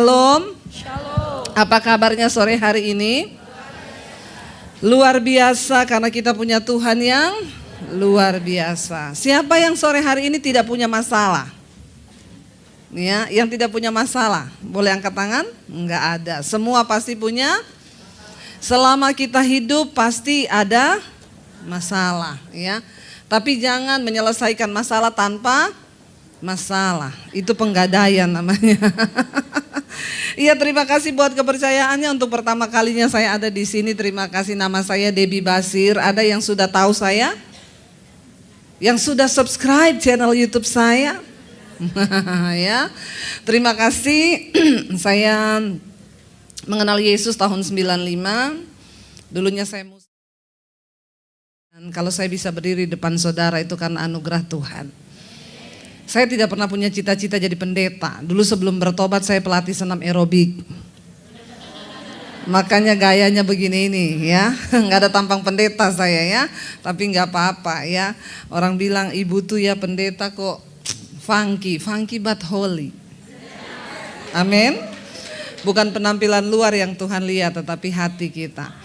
Shalom. Shalom. Apa kabarnya sore hari ini? Luar biasa karena kita punya Tuhan yang luar biasa. Siapa yang sore hari ini tidak punya masalah? Ya, yang tidak punya masalah, boleh angkat tangan? Enggak ada. Semua pasti punya. Selama kita hidup pasti ada masalah, ya. Tapi jangan menyelesaikan masalah tanpa masalah. Itu penggadaian namanya. Iya, terima kasih buat kepercayaannya untuk pertama kalinya saya ada di sini. Terima kasih, nama saya Debbie Basir. Ada yang sudah tahu saya? Yang sudah subscribe channel YouTube saya? Ya. Terima kasih. Saya mengenal Yesus tahun 95. Dulunya saya kalau saya bisa berdiri di depan saudara itu karena anugerah Tuhan. Saya tidak pernah punya cita-cita jadi pendeta. Dulu sebelum bertobat saya pelatih senam aerobik. Makanya gayanya begini ini ya. Nggak ada tampang pendeta saya ya. Tapi nggak apa-apa ya. Orang bilang ibu tuh ya pendeta kok funky but holy. Amin. Bukan penampilan luar yang Tuhan lihat tetapi hati kita.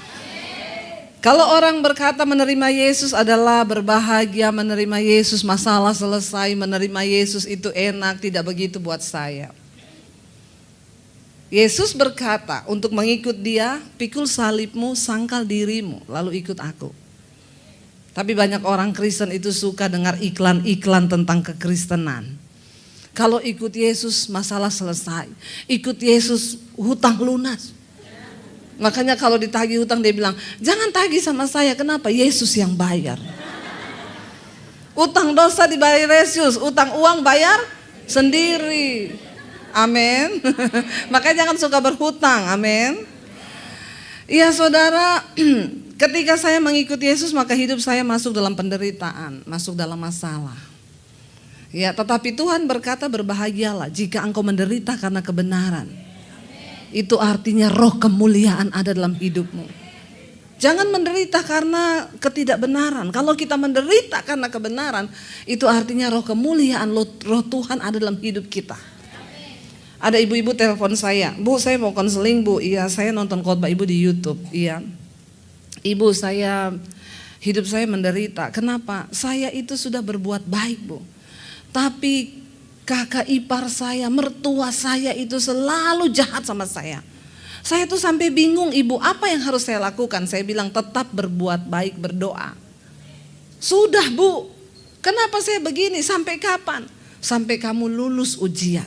Kalau orang berkata menerima Yesus adalah berbahagia, menerima Yesus masalah selesai, menerima Yesus itu enak, tidak begitu buat saya. Yesus berkata untuk mengikut dia, pikul salibmu, sangkal dirimu, lalu ikut aku. Tapi banyak orang Kristen itu suka dengar iklan-iklan tentang kekristenan. Kalau ikut Yesus masalah selesai, ikut Yesus hutang lunas. Makanya kalau ditagih hutang dia bilang, jangan tagih sama saya, kenapa? Yesus yang bayar. Utang dosa dibayar Yesus, utang uang bayar sendiri. Amin. Makanya jangan suka berhutang, amin. Iya saudara, ketika saya mengikuti Yesus maka hidup saya masuk dalam penderitaan, masuk dalam masalah. Ya, tetapi Tuhan berkata berbahagialah jika engkau menderita karena kebenaran. Itu artinya roh kemuliaan ada dalam hidupmu. Jangan menderita karena ketidakbenaran. Kalau kita menderita karena kebenaran, itu artinya roh kemuliaan, roh Tuhan ada dalam hidup kita. Ada ibu-ibu telepon saya, Bu saya mau konseling Bu. Iya, saya nonton khotbah ibu di YouTube. Iya, ibu saya hidup saya menderita. Kenapa? Saya itu sudah berbuat baik Bu, tapi kakak ipar saya, mertua saya itu selalu jahat sama saya. Saya tuh sampai bingung, ibu apa yang harus saya lakukan? Saya bilang tetap berbuat baik, berdoa. Sudah Bu, kenapa saya begini? Sampai kapan? Sampai kamu lulus ujian.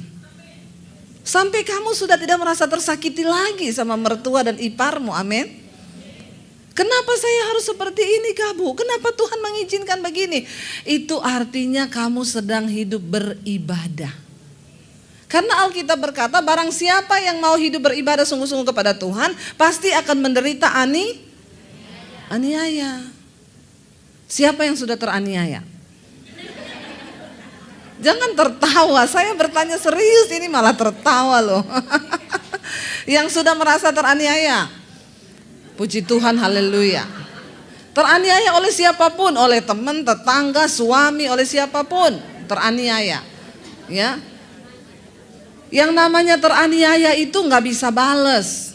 Sampai kamu sudah tidak merasa tersakiti lagi sama mertua dan iparmu, amin. Kenapa saya harus seperti ini Kak Bu? Kenapa Tuhan mengizinkan begini? Itu artinya kamu sedang hidup beribadah. Karena Alkitab berkata barang siapa yang mau hidup beribadah sungguh-sungguh kepada Tuhan pasti akan menderita aniaya. Siapa yang sudah teraniaya? Jangan tertawa, saya bertanya serius ini malah tertawa loh. Yang sudah merasa teraniaya. Puji Tuhan, haleluya. Teraniaya oleh siapapun, oleh teman, tetangga, suami, oleh siapapun teraniaya. Ya. Yang namanya teraniaya itu nggak bisa bales.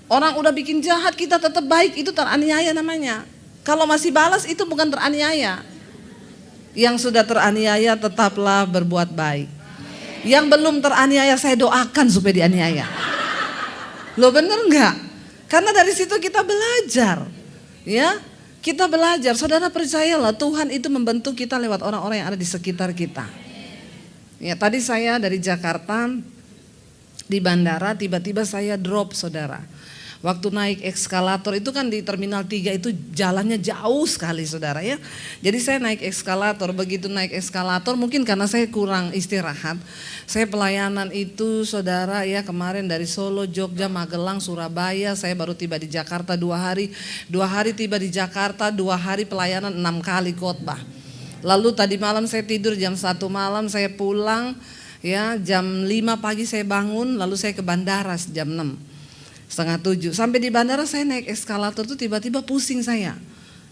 Orang udah bikin jahat kita tetap baik, itu teraniaya namanya. Kalau masih balas itu bukan teraniaya. Yang sudah teraniaya tetaplah berbuat baik. Yang belum teraniaya saya doakan supaya dianiaya. Loh bener nggak? Karena dari situ kita belajar, ya kita belajar. Saudara percayalah Tuhan itu membentuk kita lewat orang-orang yang ada di sekitar kita. Ya tadi saya dari Jakarta di bandara tiba-tiba saya drop saudara. Waktu naik eskalator itu kan di Terminal 3 itu jalannya jauh sekali saudara ya. Jadi saya naik eskalator, begitu naik eskalator mungkin karena saya kurang istirahat. Saya pelayanan itu saudara ya kemarin dari Solo, Jogja, Magelang, Surabaya. Saya baru tiba di Jakarta 2 hari. 2 hari tiba di Jakarta, 2 hari pelayanan 6 kali khotbah. Lalu tadi malam saya tidur jam 1 malam saya pulang ya jam 5 pagi saya bangun lalu saya ke bandara jam 6. 6:30 sampai di bandara saya naik eskalator tuh tiba-tiba pusing saya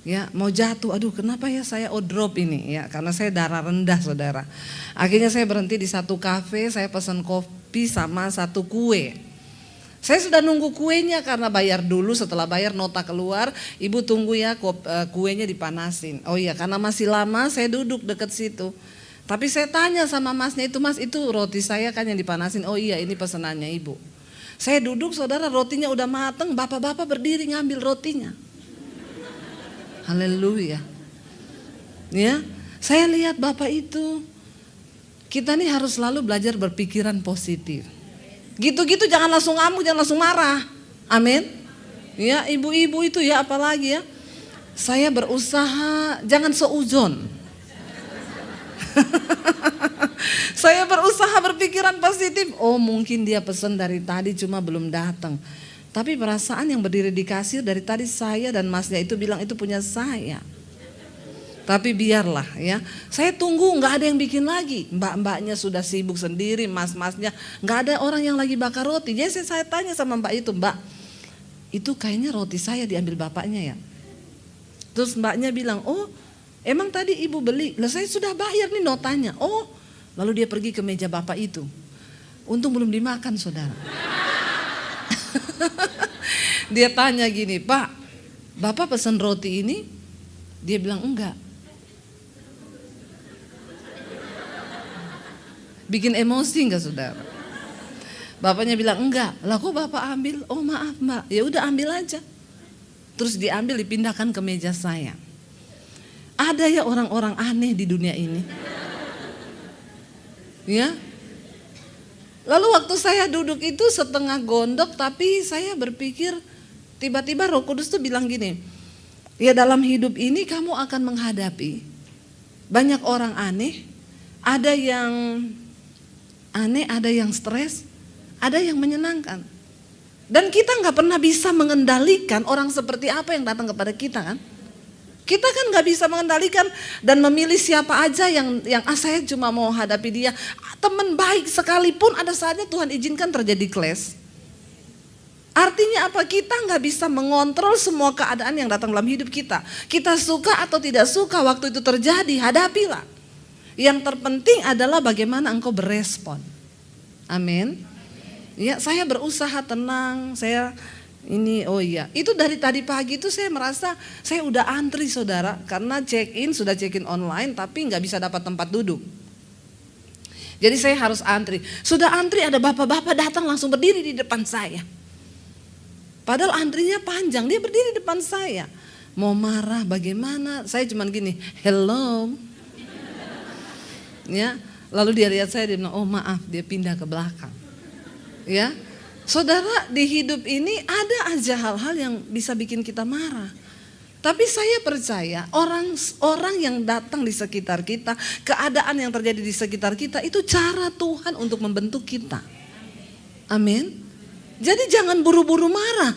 Ya, mau jatuh, aduh kenapa ya saya drop ini ya, karena saya darah rendah saudara. Akhirnya saya berhenti di satu kafe, saya pesan kopi sama satu kue. Saya sudah nunggu kuenya karena bayar dulu, setelah bayar nota keluar, ibu tunggu ya kuenya dipanasin. Oh iya, karena masih lama saya duduk dekat situ. Tapi saya tanya sama masnya itu, mas itu roti saya kan yang dipanasin. Oh iya, ini pesanannya ibu. Saya duduk saudara, rotinya udah mateng, bapak-bapak berdiri ngambil rotinya. Haleluya. Ya, saya lihat Bapak itu, kita nih harus selalu belajar berpikiran positif. Gitu-gitu jangan langsung ngamuk, jangan langsung marah. Amin. Ya, ibu-ibu itu ya apalagi ya. Saya berusaha jangan seuzon. Saya berusaha berpikiran positif. Oh, mungkin dia pesan dari tadi cuma belum datang. Tapi perasaan yang berdiri di kasir dari tadi saya dan masnya itu bilang itu punya saya. Tapi biarlah ya, saya tunggu nggak ada yang bikin lagi. Mbak-mbaknya sudah sibuk sendiri, mas-masnya nggak ada orang yang lagi bakar roti. Jadi saya tanya sama mbak itu, mbak, itu kayaknya roti saya diambil bapaknya ya. Terus mbaknya bilang, oh emang tadi ibu beli? Lah saya sudah bayar nih notanya. Oh, lalu dia pergi ke meja bapak itu. Untung belum dimakan saudara. Dia tanya gini, Pak, Bapak pesan roti ini? Dia bilang enggak. Bikin emosi enggak saudara? Bapaknya bilang enggak. Lah kok Bapak ambil? Oh maaf Mbak, ya udah ambil aja. Terus diambil dipindahkan ke meja saya. Ada ya orang-orang aneh di dunia ini. Ya. Lalu waktu saya duduk itu setengah gondok, tapi saya berpikir tiba-tiba Roh Kudus tuh bilang gini, ya dalam hidup ini kamu akan menghadapi banyak orang aneh, ada yang aneh, ada yang stres, ada yang menyenangkan. Dan kita nggak pernah bisa mengendalikan orang seperti apa yang datang kepada kita kan. Kita kan nggak bisa mengendalikan dan memilih siapa aja yang saya cuma mau hadapi dia. Teman baik sekalipun ada saatnya Tuhan izinkan terjadi clash. Artinya apa? Kita nggak bisa mengontrol semua keadaan yang datang dalam hidup kita. Kita suka atau tidak suka waktu itu terjadi, hadapilah. Yang terpenting adalah bagaimana engkau berespon. Amin. Ya, saya berusaha tenang, oh iya, itu dari tadi pagi itu saya merasa saya udah antri saudara, karena sudah check in online tapi nggak bisa dapat tempat duduk. Jadi saya harus antri. Sudah antri ada bapak-bapak datang langsung berdiri di depan saya. Padahal antrinya panjang, dia berdiri di depan saya. Mau marah bagaimana? Saya cuman gini, hello. Ya, lalu dia lihat saya, dia bilang, oh maaf, dia pindah ke belakang. Ya. Saudara, di hidup ini ada aja hal-hal yang bisa bikin kita marah. Tapi saya percaya orang yang datang di sekitar kita, keadaan yang terjadi di sekitar kita itu cara Tuhan untuk membentuk kita. Amin. Jadi jangan buru-buru marah.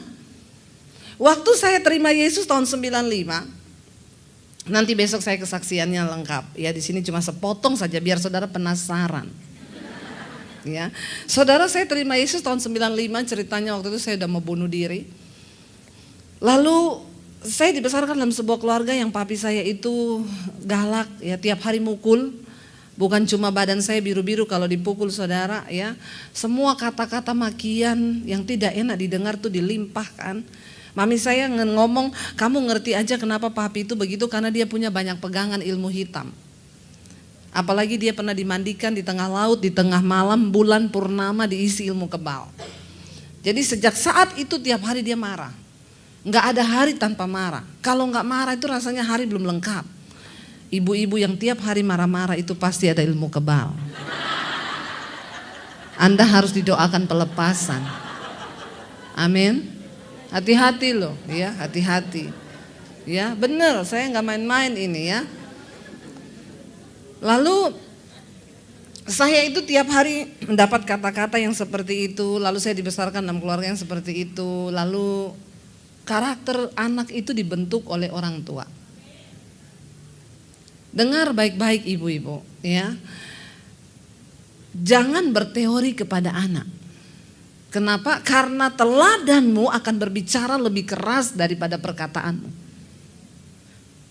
Waktu saya terima Yesus tahun 95, nanti besok saya kesaksiannya lengkap. Ya di sini cuma sepotong saja biar saudara penasaran. Ya, saudara, saya terima Yesus tahun 95, ceritanya waktu itu saya udah mau bunuh diri. Lalu saya dibesarkan dalam sebuah keluarga yang papi saya itu galak, ya tiap hari mukul. Bukan cuma badan saya biru-biru kalau dipukul saudara ya. Semua kata-kata makian yang tidak enak didengar tuh dilimpahkan. Mami saya ngomong, kamu ngerti aja kenapa papi itu begitu, karena dia punya banyak pegangan ilmu hitam. Apalagi dia pernah dimandikan di tengah laut, di tengah malam, bulan purnama diisi ilmu kebal. Jadi sejak saat itu tiap hari dia marah. Nggak ada hari tanpa marah. Kalau nggak marah itu rasanya hari belum lengkap. Ibu-ibu yang tiap hari marah-marah itu pasti ada ilmu kebal. Anda harus didoakan pelepasan. Amin. Hati-hati loh, ya hati-hati. Ya bener, saya nggak main-main ini ya. Lalu saya itu tiap hari mendapat kata-kata yang seperti itu. Lalu saya dibesarkan dalam keluarga yang seperti itu. Lalu karakter anak itu dibentuk oleh orang tua. Dengar baik-baik ibu-ibu ya. Jangan berteori kepada anak. Kenapa? Karena teladanmu akan berbicara lebih keras daripada perkataanmu.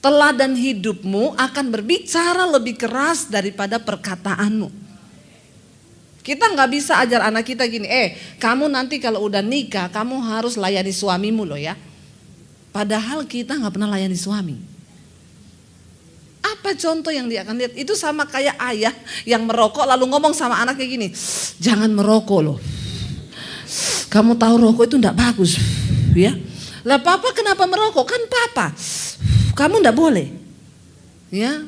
Teladan hidupmu akan berbicara lebih keras daripada perkataanmu. Kita nggak bisa ajar anak kita gini, kamu nanti kalau udah nikah kamu harus layani suamimu loh ya. Padahal kita nggak pernah layani suami. Apa contoh yang dia akan lihat? Itu sama kayak ayah yang merokok lalu ngomong sama anaknya gini, jangan merokok loh. Kamu tahu rokok itu enggak bagus, ya. Lah papa kenapa merokok? Kan papa. Kamu enggak boleh. Ya.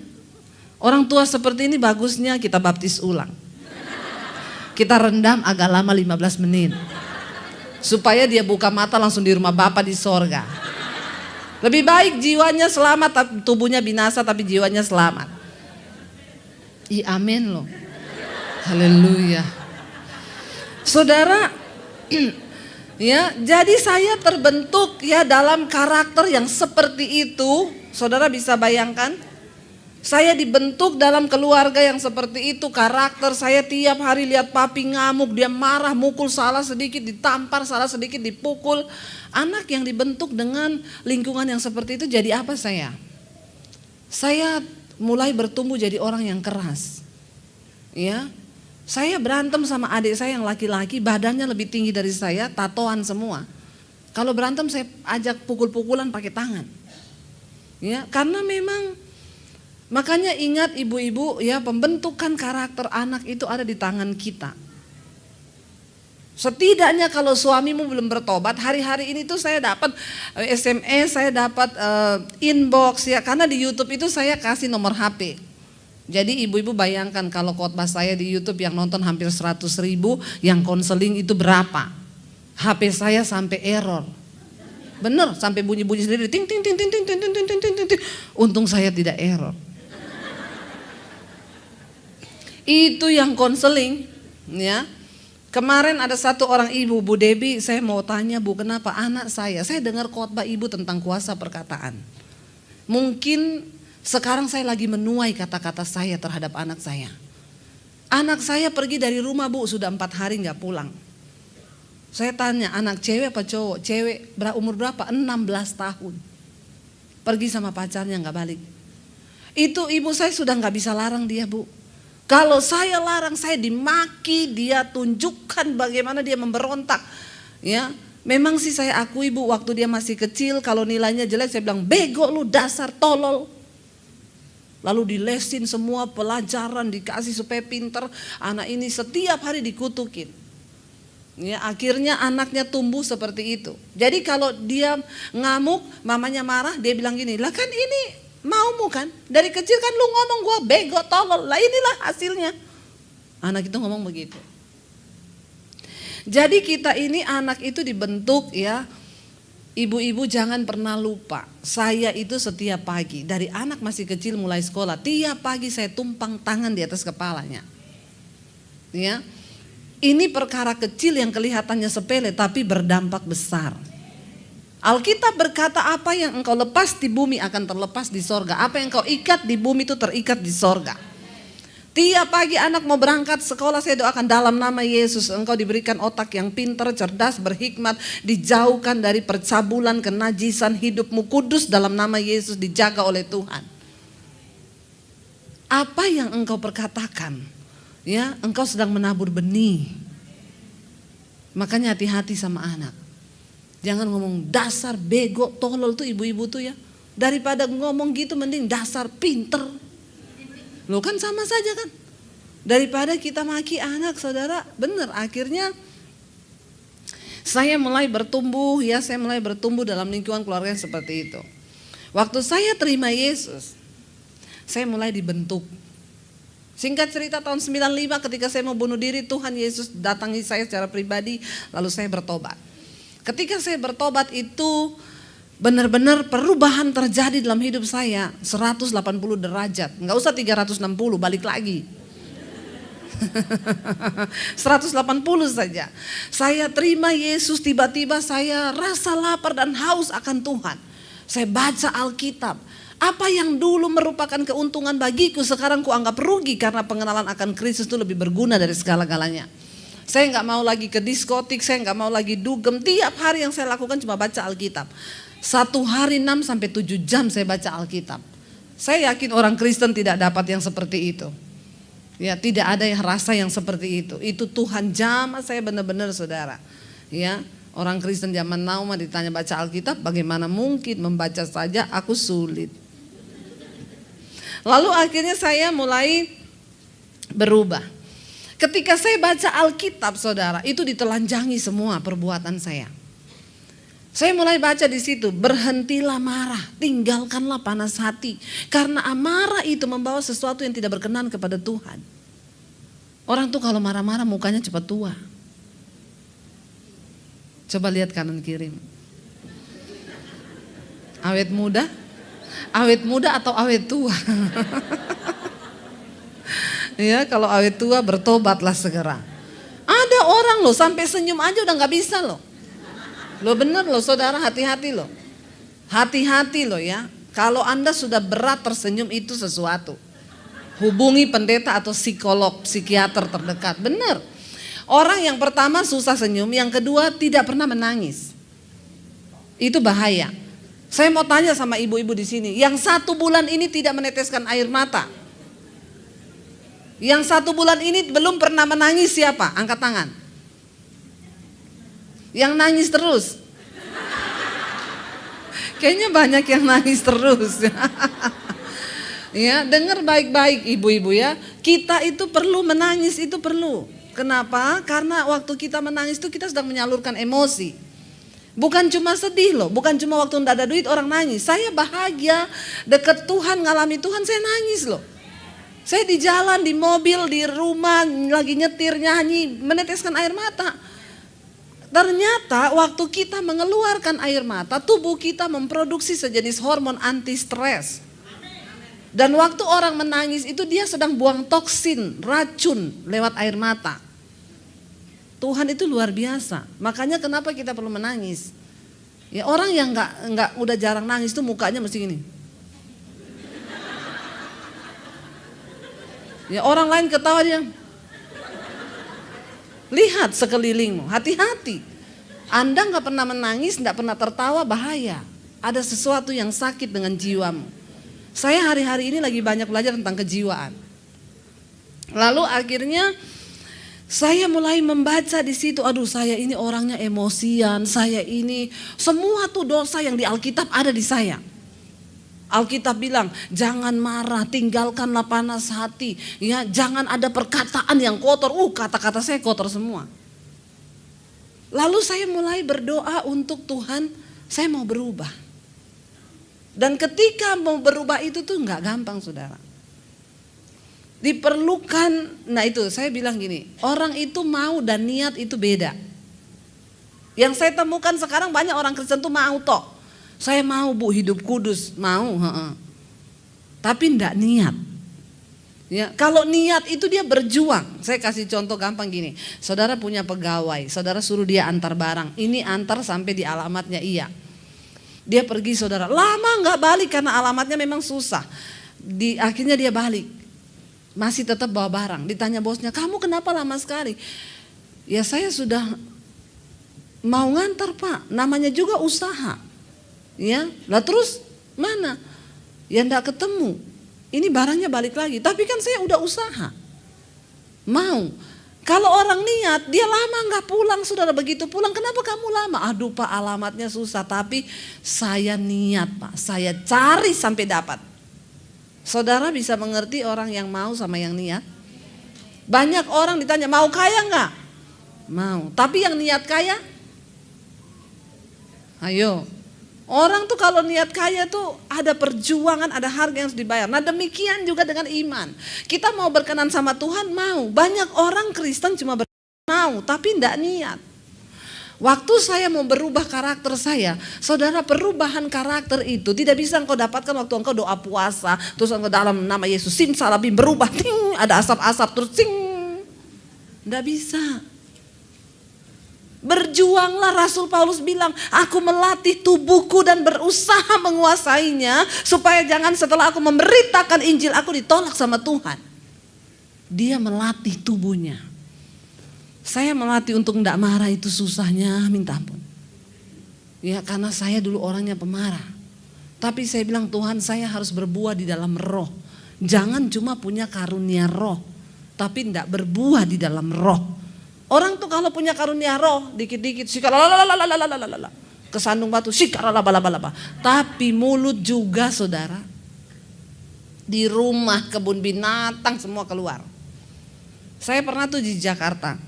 Orang tua seperti ini bagusnya kita baptis ulang. Kita rendam agak lama 15 menit. Supaya dia buka mata langsung di rumah Bapa di sorga. Lebih baik jiwanya selamat, tubuhnya binasa tapi jiwanya selamat. Amin loh. Haleluya. Saudara, ya, jadi saya terbentuk ya dalam karakter yang seperti itu. Saudara bisa bayangkan? Saya dibentuk dalam keluarga yang seperti itu. Karakter saya tiap hari lihat papi ngamuk, dia marah, mukul, salah sedikit ditampar, salah sedikit dipukul. Anak yang dibentuk dengan lingkungan yang seperti itu jadi apa saya? Saya mulai bertumbuh jadi orang yang keras. Ya. Saya berantem sama adik saya yang laki-laki, badannya lebih tinggi dari saya, tatoan semua. Kalau berantem saya ajak pukul-pukulan pakai tangan. Ya, karena memang makanya ingat ibu-ibu ya, pembentukan karakter anak itu ada di tangan kita. Setidaknya kalau suamimu belum bertobat, hari-hari ini tuh saya dapat SMS, saya dapat inbox ya, karena di YouTube itu saya kasih nomor HP. Jadi ibu-ibu bayangkan kalau khotbah saya di YouTube yang nonton hampir 100.000, yang konseling itu berapa? HP saya sampai error. Bener, sampai bunyi-bunyi sendiri, ting ting ting ting ting ting ting ting ting ting ting. Untung saya tidak error. Itu yang konseling, ya. Kemarin ada satu orang ibu, Bu Debi, saya mau tanya Bu, kenapa anak saya dengar khotbah ibu tentang kuasa perkataan. Mungkin sekarang saya lagi menuai kata-kata saya terhadap anak saya. Anak saya pergi dari rumah Bu, sudah 4 hari gak pulang. Saya tanya, anak cewek apa cowok? Cewek, umur berapa? 16 tahun. Pergi sama pacarnya gak balik. Itu ibu saya sudah gak bisa larang dia Bu. Kalau saya larang, saya dimaki, dia tunjukkan bagaimana dia memberontak. Ya, memang sih saya akui Bu, waktu dia masih kecil, kalau nilainya jelek saya bilang, bego lu, dasar tolol. Lalu dilesin semua pelajaran, dikasih supaya pinter. Anak ini setiap hari dikutukin. Ya, akhirnya anaknya tumbuh seperti itu. Jadi kalau dia ngamuk, mamanya marah, dia bilang gini, lah kan ini maumu kan, dari kecil kan lu ngomong gua bego tolol, lah inilah hasilnya. Anak itu ngomong begitu. Jadi kita ini anak itu dibentuk ya. Ibu-ibu jangan pernah lupa, saya itu setiap pagi dari anak masih kecil mulai sekolah, tiap pagi saya tumpang tangan di atas kepalanya. Ya. Ini perkara kecil yang kelihatannya sepele tapi berdampak besar. Alkitab berkata, apa yang engkau lepas di bumi akan terlepas di sorga. Apa yang engkau ikat di bumi itu terikat di sorga. Tiap pagi anak mau berangkat sekolah, saya doakan dalam nama Yesus engkau diberikan otak yang pintar, cerdas, berhikmat, dijauhkan dari percabulan, kenajisan, hidupmu kudus dalam nama Yesus dijaga oleh Tuhan. Apa yang engkau perkatakan, ya, engkau sedang menabur benih. Makanya hati-hati sama anak. Jangan ngomong dasar bego tolol tuh ibu-ibu tuh ya. Daripada ngomong gitu mending dasar pinter. Loh kan sama saja kan. Daripada kita maki anak saudara, bener akhirnya saya mulai bertumbuh ya, saya mulai bertumbuh dalam lingkungan keluarga yang seperti itu. Waktu saya terima Yesus, saya mulai dibentuk. Singkat cerita tahun 95 ketika saya mau bunuh diri, Tuhan Yesus datangi saya secara pribadi, lalu saya bertobat. Ketika saya bertobat itu benar-benar perubahan terjadi dalam hidup saya 180 derajat. Enggak usah 360, balik lagi. 180 saja. Saya terima Yesus, tiba-tiba saya rasa lapar dan haus akan Tuhan. Saya baca Alkitab. Apa yang dulu merupakan keuntungan bagiku sekarang kuanggap rugi karena pengenalan akan Kristus itu lebih berguna dari segala-galanya. Saya nggak mau lagi ke diskotik, saya nggak mau lagi dugem. Tiap hari yang saya lakukan cuma baca Alkitab. 1 hari 6 sampai 7 jam saya baca Alkitab. Saya yakin orang Kristen tidak dapat yang seperti itu. Ya, tidak ada yang rasa yang seperti itu. Itu Tuhan jamah saya benar-benar saudara. Ya, orang Kristen zaman now mah ditanya baca Alkitab, bagaimana mungkin membaca saja aku sulit. Lalu akhirnya saya mulai berubah. Ketika saya baca Alkitab saudara, itu ditelanjangi semua perbuatan saya. Saya mulai baca di situ, berhentilah marah, tinggalkanlah panas hati. Karena amarah itu membawa sesuatu yang tidak berkenan kepada Tuhan. Orang tuh kalau marah-marah mukanya cepat tua. Coba lihat kanan kiri. Awet muda? Awet muda atau awet tua? Ya, kalau awet tua bertobatlah segera. Ada orang loh sampai senyum aja udah nggak bisa loh. Lo bener loh saudara, hati-hati loh. Hati-hati loh ya. Kalau Anda sudah berat tersenyum itu sesuatu. Hubungi pendeta atau psikolog, psikiater terdekat. Bener. Orang yang pertama susah senyum, yang kedua tidak pernah menangis. Itu bahaya. Saya mau tanya sama ibu-ibu di sini, yang 1 bulan ini tidak meneteskan air mata. Yang 1 bulan ini belum pernah menangis siapa? Angkat tangan. Yang nangis terus. Kayaknya banyak yang nangis terus. Ya, dengar baik-baik ibu-ibu ya. Kita itu perlu menangis, itu perlu. Kenapa? Karena waktu kita menangis itu kita sedang menyalurkan emosi. Bukan cuma sedih loh, bukan cuma waktu tidak ada duit orang nangis. Saya bahagia, dekat Tuhan, ngalami Tuhan, saya nangis loh. Saya di jalan, di mobil, di rumah, lagi nyetir, nyanyi, meneteskan air mata. Ternyata waktu kita mengeluarkan air mata, tubuh kita memproduksi sejenis hormon anti stres. Dan waktu orang menangis itu dia sedang buang toksin, racun lewat air mata. Tuhan itu luar biasa. Makanya kenapa kita perlu menangis? Ya, orang yang nggak udah jarang nangis itu mukanya mesti gini. Ya, orang lain ketawa dia. Lihat sekelilingmu, hati-hati. Anda nggak pernah menangis, nggak pernah tertawa, bahaya. Ada sesuatu yang sakit dengan jiwamu. Saya hari-hari ini lagi banyak belajar tentang kejiwaan. Lalu akhirnya saya mulai membaca di situ, aduh saya ini orangnya emosian, saya ini semua tuh dosa yang di Alkitab ada di saya. Alkitab bilang, jangan marah, tinggalkanlah panas hati, ya, jangan ada perkataan yang kotor. Kata-kata saya kotor semua. Lalu saya mulai berdoa untuk Tuhan, saya mau berubah. Dan ketika mau berubah itu tuh nggak gampang saudara. Diperlukan, nah itu saya bilang gini, orang itu mau dan niat itu beda. Yang saya temukan sekarang banyak orang Kristen tuh mau toh. Saya mau Bu hidup kudus, mau, tapi enggak niat. Ya, kalau niat itu dia berjuang. Saya kasih contoh gampang gini, saudara punya pegawai, saudara suruh dia antar barang, ini antar sampai di alamatnya iya. Dia pergi saudara, lama enggak balik karena alamatnya memang susah. Akhirnya dia balik, masih tetap bawa barang. Ditanya bosnya, kamu kenapa lama sekali? Ya saya sudah mau ngantar Pak, namanya juga usaha. Ya, lah terus mana? Ya enggak ketemu. Ini barangnya balik lagi. Tapi kan saya udah usaha. Mau. Kalau orang niat, dia lama enggak pulang. Saudara begitu pulang, kenapa kamu lama? Aduh Pak, alamatnya susah. Tapi saya niat Pak. Saya cari sampai dapat. Saudara bisa mengerti orang yang mau sama yang niat? Banyak orang ditanya, mau kaya enggak? Mau. Tapi yang niat kaya? Ayo. Orang tuh kalau niat kaya tuh ada perjuangan, ada harga yang harus dibayar. Nah demikian juga dengan iman. Kita mau berkenan sama Tuhan, mau. Banyak orang Kristen cuma mau, tapi enggak niat. Waktu saya mau berubah karakter saya, saudara, perubahan karakter itu tidak bisa engkau dapatkan waktu engkau doa puasa, terus engkau dalam nama Yesus simsalabim berubah, ting, ada asap-asap terus ting. Enggak bisa. Berjuanglah, Rasul Paulus bilang, aku melatih tubuhku dan berusaha menguasainya supaya jangan setelah aku memberitakan Injil aku ditolak sama Tuhan. Dia melatih tubuhnya. Saya melatih untuk tidak marah itu susahnya minta ampun. Ya karena saya dulu orangnya pemarah. Tapi saya bilang, Tuhan, saya harus berbuah di dalam roh. Jangan cuma punya karunia roh, tapi tidak berbuah di dalam roh. Orang tuh kalau punya karunia roh, dikit-dikit kesandung batu, tapi mulut juga, saudara. Di rumah, kebun binatang semua keluar. Saya pernah tuh di Jakarta,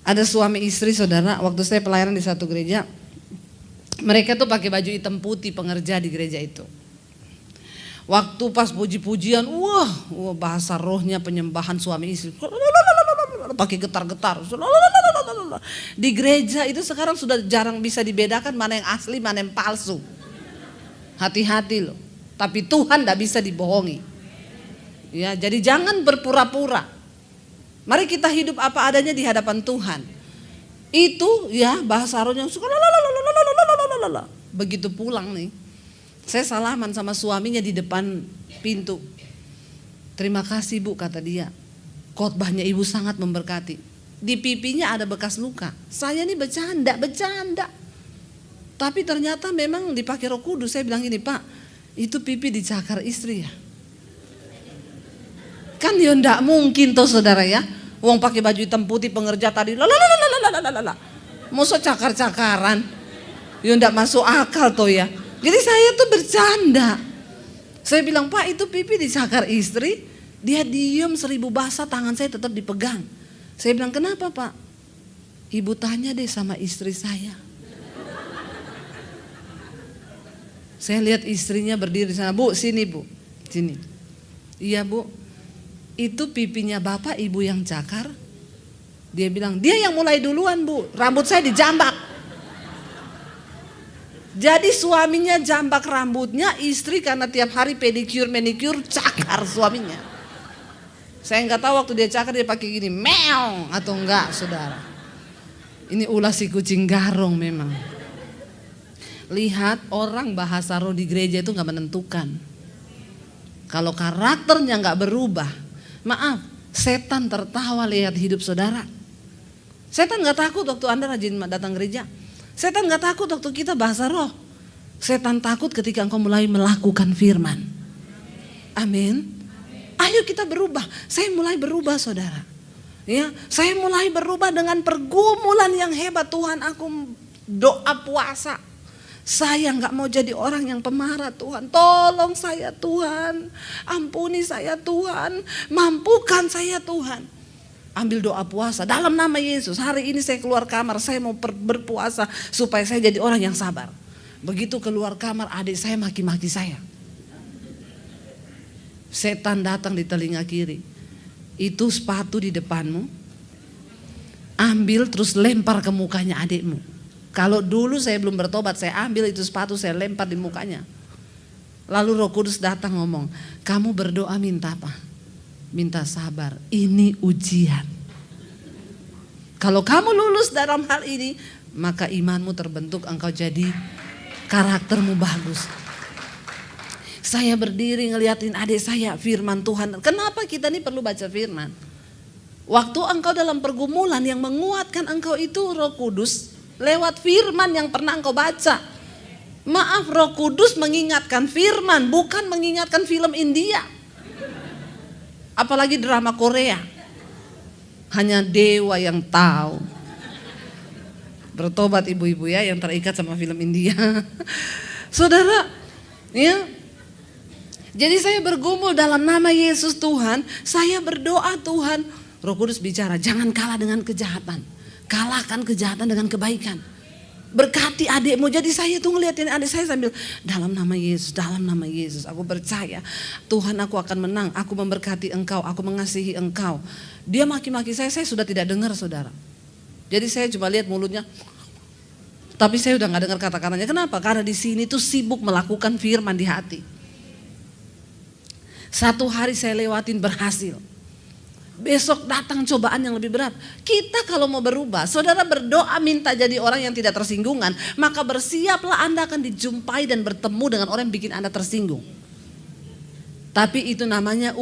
ada suami istri, saudara, waktu saya pelayanan di satu gereja. Mereka tuh pakai baju hitam putih, pengerja di gereja itu. Waktu pas puji-pujian, wah bahasa rohnya penyembahan suami istri, pakai getar-getar. Di gereja itu sekarang sudah jarang bisa dibedakan mana yang asli, mana yang palsu. Hati-hati loh. Tapi Tuhan tidak bisa dibohongi. Ya, jadi jangan berpura-pura. Mari kita hidup apa adanya di hadapan Tuhan. Itu ya bahasa rohnya suka. Begitu pulang nih, saya salaman sama suaminya di depan pintu. Terima kasih Bu, kata dia. Khotbahnya Ibu sangat memberkati. Di pipinya ada bekas luka. Saya nih bercanda. Tapi ternyata memang dipakai Roh Kudus. Saya bilang gini, Pak, itu pipi dicakar istri ya. Kan ya enggak mungkin toh, saudara ya. Wong pakai baju hitam putih pengerja tadi. Masa cakar-cakaran. Ya enggak masuk akal toh ya. Jadi saya tuh bercanda. Saya bilang, Pak, itu pipi dicakar istri. Dia diem 1000 bahasa, tangan saya tetap dipegang. Saya bilang, kenapa Pak? Ibu tanya deh sama istri saya. Saya lihat istrinya berdiri di sana, Bu, sini Bu, sini. Iya Bu, itu pipinya Bapak Ibu yang cakar. Dia bilang, dia yang mulai duluan Bu, rambut saya dijambak. Jadi suaminya jambak rambutnya, istri karena tiap hari pedicure, manicure, cakar suaminya. Saya nggak tahu waktu dia cakar dia pakai gini, meong atau enggak, saudara. Ini ulah si kucing garong memang. Lihat, orang bahasa roh di gereja itu nggak menentukan. Kalau karakternya nggak berubah, maaf, setan tertawa lihat hidup saudara. Setan nggak takut waktu Anda rajin datang gereja. Setan nggak takut waktu kita bahasa roh. Setan takut ketika engkau mulai melakukan firman. Amin. Ayo kita berubah. Saya mulai berubah, saudara. Ya, saya mulai berubah dengan pergumulan yang hebat. Tuhan, aku doa puasa. Saya nggak mau jadi orang yang pemarah, Tuhan. Tolong saya, Tuhan. Ampuni saya, Tuhan. Mampukan saya, Tuhan. Ambil doa puasa dalam nama Yesus. Hari ini saya keluar kamar, saya mau berpuasa supaya saya jadi orang yang sabar. Begitu keluar kamar, adik saya maki-maki saya. Setan datang di telinga kiri. Itu sepatu di depanmu, ambil terus lempar ke mukanya adikmu. Kalau dulu saya belum bertobat, saya ambil itu sepatu, saya lempar di mukanya. Lalu Roh Kudus datang ngomong, kamu berdoa minta apa? Minta sabar, ini ujian. Kalau kamu lulus dalam hal ini, maka imanmu terbentuk, engkau jadi karaktermu bagus. Saya berdiri ngeliatin adik saya, firman Tuhan. Kenapa kita ini perlu baca firman? Waktu engkau dalam pergumulan, yang menguatkan engkau itu Roh Kudus lewat firman yang pernah engkau baca. Maaf, Roh Kudus mengingatkan firman, bukan mengingatkan film India. Apalagi drama Korea. Hanya dewa yang tahu. Bertobat ibu-ibu ya yang terikat sama film India. Saudara, ya. Jadi saya bergumul dalam nama Yesus Tuhan. Saya berdoa Tuhan. Roh Kudus bicara, jangan kalah dengan kejahatan. Kalahkan kejahatan dengan kebaikan. Berkati adikmu. Jadi saya tuh ngeliatin adik saya sambil dalam nama Yesus, dalam nama Yesus. Aku percaya Tuhan, aku akan menang. Aku memberkati engkau, aku mengasihi engkau. Dia maki-maki saya sudah tidak dengar, saudara. Jadi saya cuma lihat mulutnya. Tapi saya udah gak dengar kata-katanya. Kenapa? Karena di sini tuh sibuk melakukan firman di hati. Satu hari saya lewatin berhasil. Besok datang cobaan yang lebih berat. Kita kalau mau berubah, saudara berdoa minta jadi orang yang tidak tersinggungan, maka bersiaplah Anda akan dijumpai dan bertemu dengan orang yang bikin Anda tersinggung. Tapi itu namanya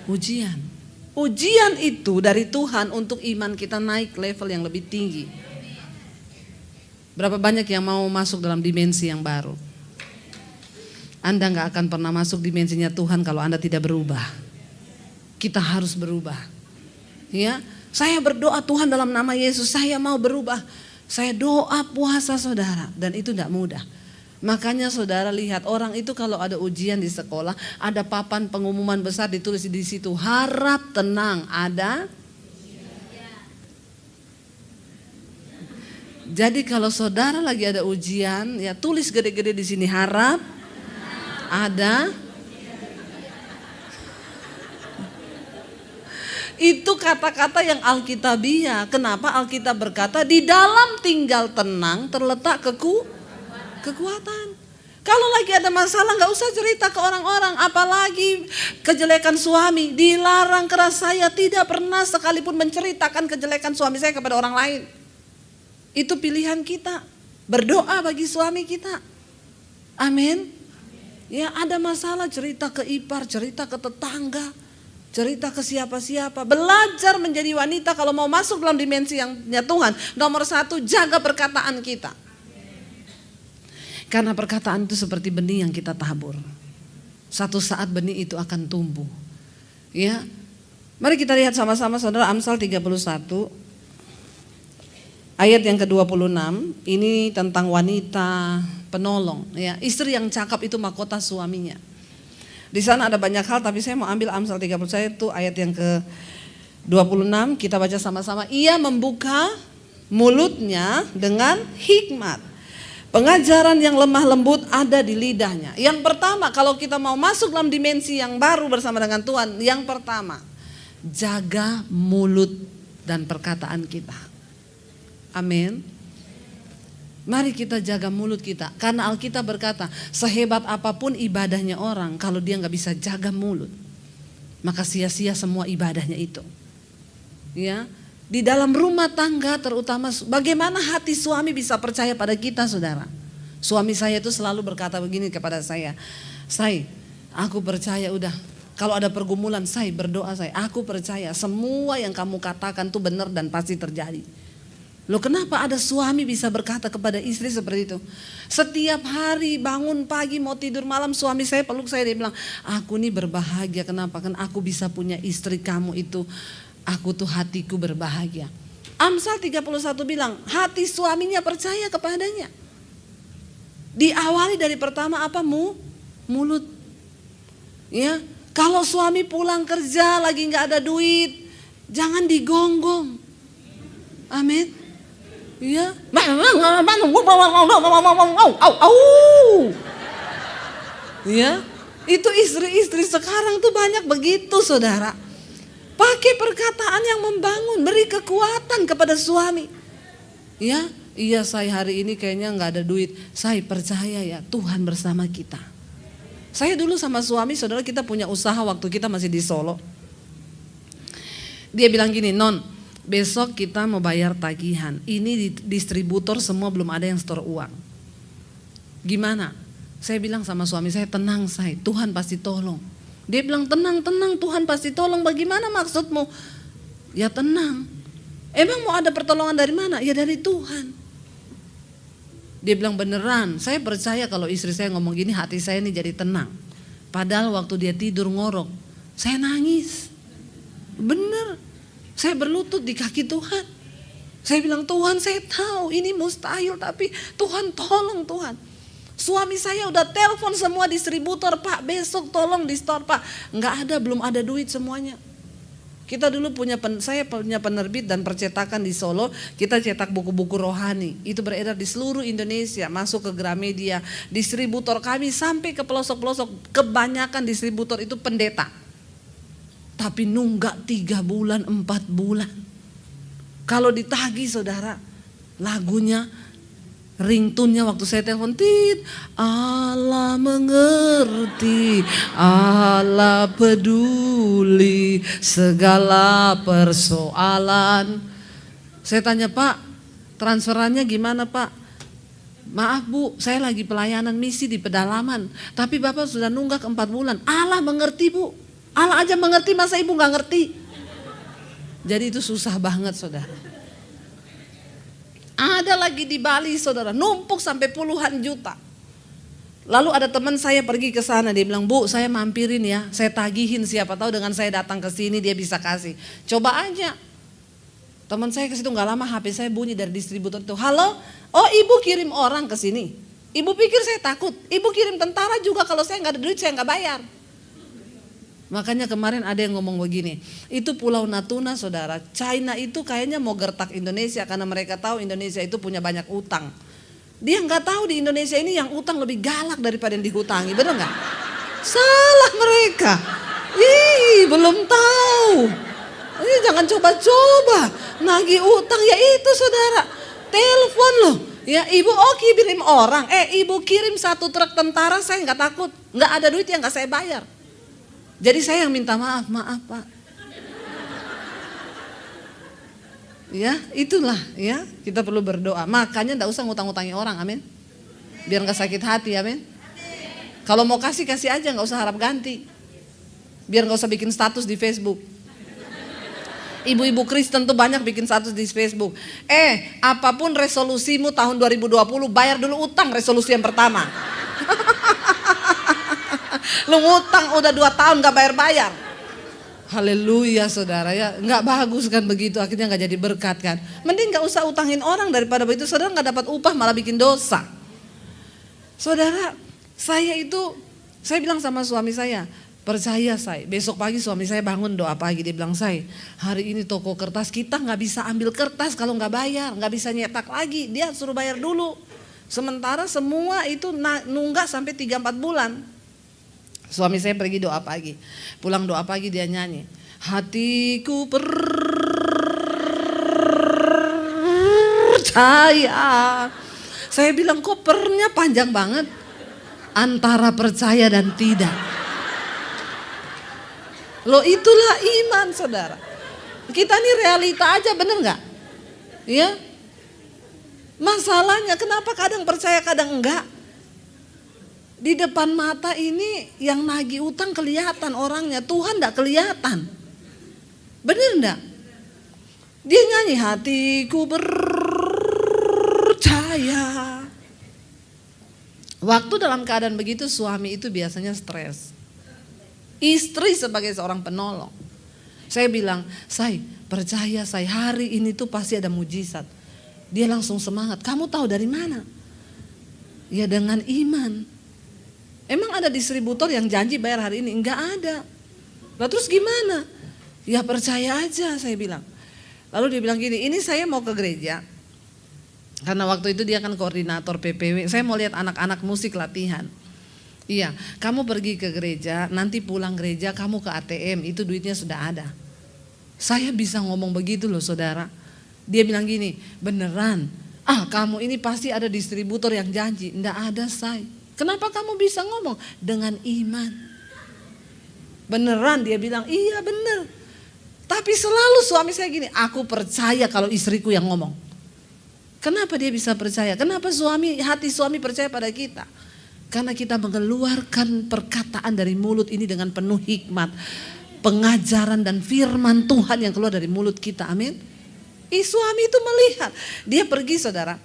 ujian. Ujian itu dari Tuhan untuk iman kita naik level yang lebih tinggi. Berapa banyak yang mau masuk dalam dimensi yang baru? Anda nggak akan pernah masuk dimensinya Tuhan kalau Anda tidak berubah. Kita harus berubah. Ya, saya berdoa Tuhan dalam nama Yesus, saya mau berubah. Saya doa puasa saudara, dan itu tidak mudah. Makanya saudara lihat orang itu kalau ada ujian di sekolah, ada papan pengumuman besar ditulis di situ, harap tenang, ada. Jadi kalau saudara lagi ada ujian, ya tulis gede-gede di sini, harap ada. Itu kata-kata yang Alkitabiah. Kenapa Alkitab berkata di dalam tinggal tenang terletak kekuatan. Kalau lagi ada masalah gak usah cerita ke orang-orang, apalagi kejelekan suami. Dilarang keras, saya tidak pernah sekalipun menceritakan kejelekan suami saya kepada orang lain. Itu pilihan kita, berdoa bagi suami kita. Amin. Ya, ada masalah cerita ke ipar, cerita ke tetangga, cerita ke siapa-siapa. Belajar menjadi wanita kalau mau masuk dalam dimensi yang Tuhan. Nomor 1, jaga perkataan kita. Karena perkataan itu seperti benih yang kita tabur. Satu saat benih itu akan tumbuh. Ya. Mari kita lihat sama-sama saudara, Amsal 31 ayat yang ke-26. Ini tentang wanita penolong, ya. Istri yang cakap itu mahkota suaminya. Di sana ada banyak hal, tapi saya mau ambil Amsal 31 itu ayat yang ke-26. Kita baca sama-sama. Ia membuka mulutnya dengan hikmat. Pengajaran yang lemah lembut ada di lidahnya. Yang pertama, kalau kita mau masuk dalam dimensi yang baru bersama dengan Tuhan, yang pertama, jaga mulut dan perkataan kita. Amin. Mari kita jaga mulut kita. Karena Alkitab berkata, sehebat apapun ibadahnya orang, kalau dia gak bisa jaga mulut, maka sia-sia semua ibadahnya itu. Ya, di dalam rumah tangga terutama, bagaimana hati suami bisa percaya pada kita saudara. Suami saya itu selalu berkata begini kepada saya, Say, aku percaya udah. Kalau ada pergumulan, Say berdoa Say, aku percaya semua yang kamu katakan itu benar dan pasti terjadi. Loh, kenapa ada suami bisa berkata kepada istri seperti itu? Setiap hari bangun pagi mau tidur malam, suami saya peluk saya, dia bilang, aku nih berbahagia, kenapa? Kan aku bisa punya istri kamu itu, aku tuh hatiku berbahagia. Amsal 31 bilang, hati suaminya percaya kepadanya. Diawali dari pertama apa? Mulut. Ya, kalau suami pulang kerja lagi nggak ada duit, jangan digonggong. Amin. Ya, ya, itu istri-istri sekarang tuh banyak begitu saudara. Pakai perkataan yang membangun, beri kekuatan kepada suami. Ya, iya saya hari ini kayaknya nggak ada duit. Saya percaya ya Tuhan bersama kita. Saya dulu sama suami saudara kita punya usaha waktu kita masih di Solo. Dia bilang gini, Non, besok kita mau bayar tagihan. Ini distributor semua belum ada yang store uang. Gimana? Saya bilang sama suami saya, tenang Say, Tuhan pasti tolong. Dia bilang tenang, Tuhan pasti tolong. Bagaimana maksudmu? Ya tenang. Emang mau ada pertolongan dari mana? Ya dari Tuhan. Dia bilang beneran, saya percaya kalau istri saya ngomong gini hati saya ini jadi tenang. Padahal waktu dia tidur ngorok, saya nangis. Bener. Saya berlutut di kaki Tuhan. Saya bilang Tuhan saya tahu ini mustahil tapi Tuhan tolong Tuhan. Suami saya udah telepon semua distributor, Pak besok tolong di store Pak. Nggak ada, belum ada duit semuanya. Kita dulu saya punya penerbit dan percetakan di Solo. Kita cetak buku-buku rohani. Itu beredar di seluruh Indonesia, masuk ke Gramedia. Distributor kami sampai ke pelosok-pelosok. Kebanyakan distributor itu pendeta. Tapi nunggak 3 bulan, 4 bulan. Kalau ditagih saudara, lagunya, ringtone-nya waktu saya telepon, Allah mengerti, Allah peduli segala persoalan. Saya tanya, Pak, transferannya gimana Pak? Maaf Bu, saya lagi pelayanan misi di pedalaman, tapi Bapak sudah nunggak 4 bulan. Allah mengerti Bu. Allah aja mengerti, masa ibu gak ngerti? Jadi itu susah banget saudara. Ada lagi di Bali saudara, numpuk sampai puluhan juta. Lalu ada teman saya pergi ke sana, dia bilang, "Bu, saya mampirin ya, saya tagihin, siapa tahu dengan saya datang ke sini dia bisa kasih. Coba aja." Teman saya ke situ, nggak lama HP saya bunyi dari distributor itu. "Halo, oh ibu kirim orang ke sini. Ibu pikir saya takut, ibu kirim tentara juga, kalau saya nggak ada duit saya nggak bayar." Makanya kemarin ada yang ngomong begini, itu Pulau Natuna saudara, China itu kayaknya mau gertak Indonesia karena mereka tahu Indonesia itu punya banyak utang. Dia nggak tahu di Indonesia ini yang utang lebih galak daripada yang dihutangi, benar nggak? Salah mereka. Belum tahu. Jangan coba-coba nagih utang ya itu saudara. Telepon loh. Ya ibu kirim orang. Ibu kirim 1 truk tentara, saya nggak takut. Nggak ada duit yang nggak saya bayar. Jadi saya yang minta maaf Pak. Ya itulah ya, kita perlu berdoa. Makanya enggak usah ngutang-ngutangi orang, amin. Biar gak sakit hati, amin. Kalau mau kasih aja, gak usah harap ganti. Biar gak usah bikin status di Facebook. Ibu-ibu Kristen tuh banyak bikin status di Facebook. Apapun resolusimu tahun 2020, bayar dulu utang resolusi yang pertama. Lu ngutang udah 2 tahun gak bayar-bayar. Haleluya saudara ya, nggak bagus kan begitu, akhirnya nggak jadi berkat kan. Mending nggak usah utangin orang daripada begitu saudara nggak dapat upah malah bikin dosa. Saudara, saya bilang sama suami saya, percaya saya, besok pagi suami saya bangun doa pagi, dia bilang, "Say, hari ini toko kertas kita nggak bisa ambil kertas kalau nggak bayar, nggak bisa nyetak lagi, dia suruh bayar dulu. Sementara semua itu nunggak sampai 3-4 bulan. Suami saya pergi doa pagi, pulang doa pagi dia nyanyi, "Hatiku percaya." Saya bilang, "Kok pernya panjang banget?" Antara percaya dan tidak. Loh itulah iman saudara. Kita ini realita aja, bener gak? Ya. Masalahnya kenapa kadang percaya kadang enggak? Di depan mata ini yang nagih utang kelihatan orangnya, Tuhan enggak kelihatan. Bener enggak? Dia nyanyi, "Hatiku percaya." Waktu dalam keadaan begitu suami itu biasanya stres. Istri sebagai seorang penolong. Saya bilang, "Say, percaya say, hari ini tuh pasti ada mujizat." Dia langsung semangat, "Kamu tahu dari mana?" Ya dengan iman. Emang ada distributor yang janji bayar hari ini? Enggak ada. Lah terus gimana? Ya percaya aja saya bilang. Lalu dia bilang gini, "Ini saya mau ke gereja." Karena waktu itu dia kan koordinator PPW. "Saya mau lihat anak-anak musik latihan." "Iya, kamu pergi ke gereja, nanti pulang gereja kamu ke ATM, itu duitnya sudah ada." Saya bisa ngomong begitu loh saudara. Dia bilang gini, "Beneran? Kamu ini pasti ada distributor yang janji." Enggak ada say. Kenapa kamu bisa ngomong? Dengan iman. Beneran dia bilang, "Iya bener." Tapi selalu suami saya gini, "Aku percaya kalau istriku yang ngomong." Kenapa dia bisa percaya? Kenapa hati suami percaya pada kita? Karena kita mengeluarkan perkataan dari mulut ini dengan penuh hikmat. Pengajaran dan firman Tuhan yang keluar dari mulut kita, amin. Suami itu melihat. Dia pergi saudara.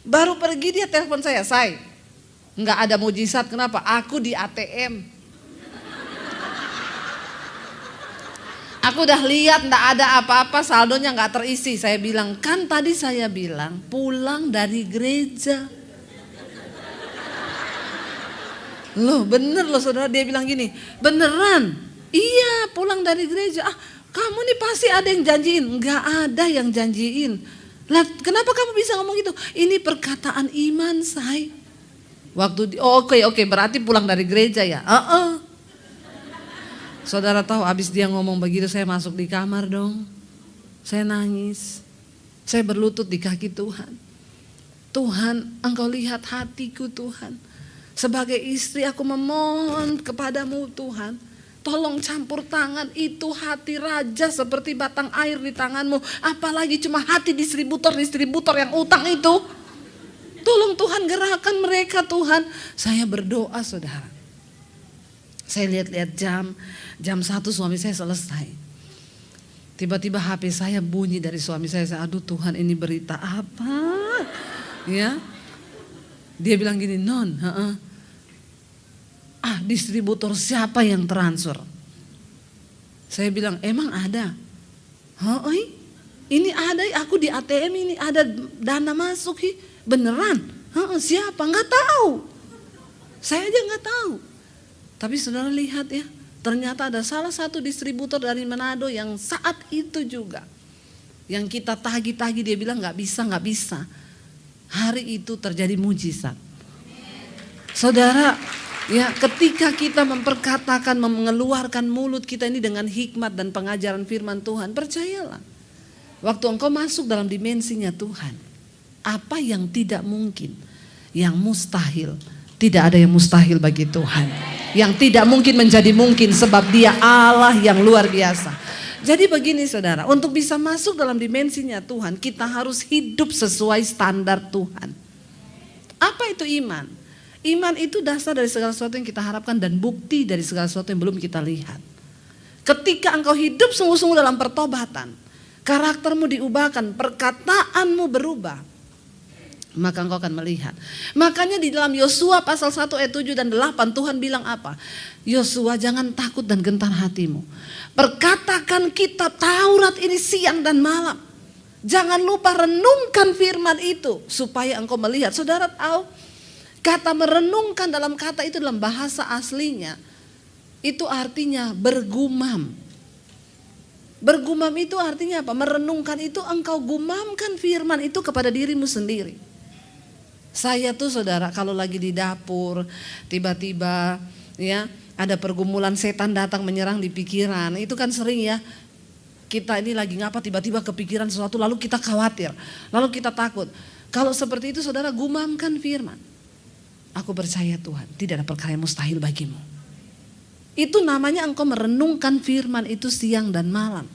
Baru pergi dia telepon saya, "Say, nggak ada mujizat, kenapa? Aku di ATM. Aku udah lihat nggak ada apa-apa, saldonya nggak terisi." Saya bilang, "Kan tadi saya bilang pulang dari gereja." Loh bener loh saudara, dia bilang gini, "Beneran? Iya pulang dari gereja." "Kamu nih pasti ada yang janjiin." Nggak ada yang janjiin. Lah kenapa kamu bisa ngomong gitu? Ini perkataan iman say. Waktu oke, berarti pulang dari gereja ya. Saudara tahu abis dia ngomong begitu saya masuk di kamar dong. Saya nangis. Saya berlutut di kaki Tuhan. "Tuhan, Engkau lihat hatiku Tuhan. Sebagai istri aku memohon kepadamu Tuhan. Tolong campur tangan itu hati raja seperti batang air di tanganmu. Apalagi cuma hati distributor yang utang itu. Tolong Tuhan gerakkan mereka Tuhan." Saya berdoa saudara. Saya lihat-lihat jam 1 suami saya selesai. Tiba-tiba HP saya bunyi dari suami saya. "Aduh Tuhan, ini berita apa?" Ya. Dia bilang gini, "Non, Distributor siapa yang transfer? Saya bilang, emang ada? Ini ada, aku di ATM ini ada dana masuk. Beneran? Siapa? Nggak tahu. Saya aja nggak tahu. Tapi saudara lihat ya, ternyata ada salah satu distributor dari Manado yang saat itu juga, yang kita tagih-tagih, dia bilang nggak bisa. Hari itu terjadi mujizat. Saudara, ya, ketika kita memperkatakan, mengeluarkan mulut kita ini dengan hikmat dan pengajaran firman Tuhan, percayalah, waktu engkau masuk dalam dimensinya Tuhan, apa yang tidak mungkin, yang mustahil, tidak ada yang mustahil bagi Tuhan. Yang tidak mungkin menjadi mungkin sebab Dia Allah yang luar biasa. Jadi begini saudara, untuk bisa masuk dalam dimensinya Tuhan, kita harus hidup sesuai standar Tuhan. Apa itu iman? Iman itu dasar dari segala sesuatu yang kita harapkan dan bukti dari segala sesuatu yang belum kita lihat. Ketika engkau hidup sungguh-sungguh dalam pertobatan, karaktermu diubahkan, perkataanmu berubah, maka engkau akan melihat. Makanya di dalam Yosua pasal 1 ayat 7 dan 8 Tuhan bilang apa? Yosua, jangan takut dan gentar hatimu. Perkatakan kitab Taurat ini siang dan malam. Jangan lupa renungkan firman itu supaya engkau melihat. Saudara tahu, kata merenungkan dalam kata itu dalam bahasa aslinya itu artinya bergumam. Bergumam itu artinya apa? Merenungkan itu engkau gumamkan firman itu kepada dirimu sendiri. Saya tuh saudara kalau lagi di dapur tiba-tiba ya ada pergumulan, setan datang menyerang di pikiran. Itu kan sering ya. Kita ini lagi ngapa tiba-tiba kepikiran sesuatu lalu kita khawatir, lalu kita takut. Kalau seperti itu saudara gumamkan firman. Aku percaya Tuhan, tidak ada perkara yang mustahil bagimu. Itu namanya engkau merenungkan firman itu siang dan malam.